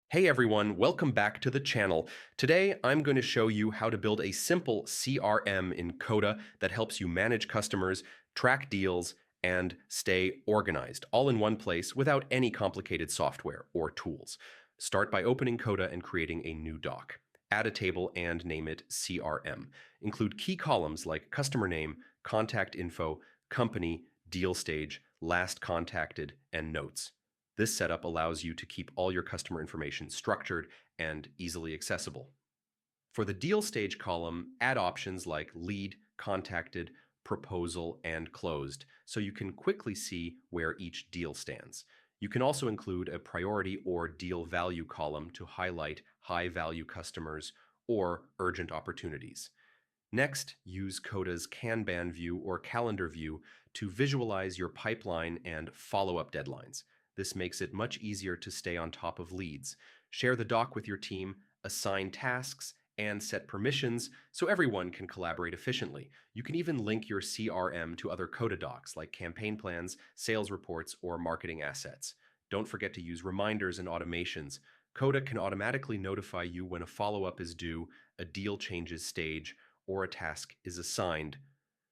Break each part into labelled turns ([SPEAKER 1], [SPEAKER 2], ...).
[SPEAKER 1] Hey everyone, welcome back to the channel. Today I'm going to show you how to build a simple CRM in Coda that helps you manage customers, track deals, and stay organized, all in one place without any complicated software or tools. Start by opening Coda and creating a new doc. Add a table and name it CRM. Include key columns like customer name, contact info, company, deal stage, last contacted, and notes. This setup allows you to keep all your customer information structured and easily accessible. For the deal stage column, add options like lead, contacted, proposal, and closed so you can quickly see where each deal stands. You can also include a priority or deal value column to highlight high-value customers or urgent opportunities. Next, use Coda's Kanban view or calendar view to visualize your pipeline and follow-up deadlines. This makes it much easier to stay on top of leads. Share the doc with your team, assign tasks, and set permissions so everyone can collaborate efficiently. You can even link your CRM to other Coda docs like campaign plans, sales reports, or marketing assets. Don't forget to use reminders and automations. Coda can automatically notify you when a follow-up is due, a deal changes stage, or a task is assigned.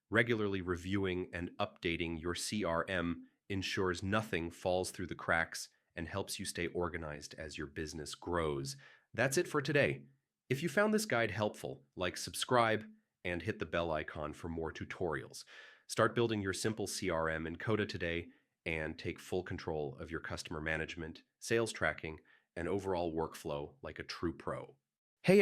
[SPEAKER 1] Regularly reviewing and updating your CRM ensures nothing falls through the cracks and helps you stay organized as your business grows. That's it for today. If you found this guide helpful, like, subscribe, and hit the bell icon for more tutorials. Start building your simple CRM in Coda today and take full control of your customer management, sales tracking, and overall workflow like a true pro. Hey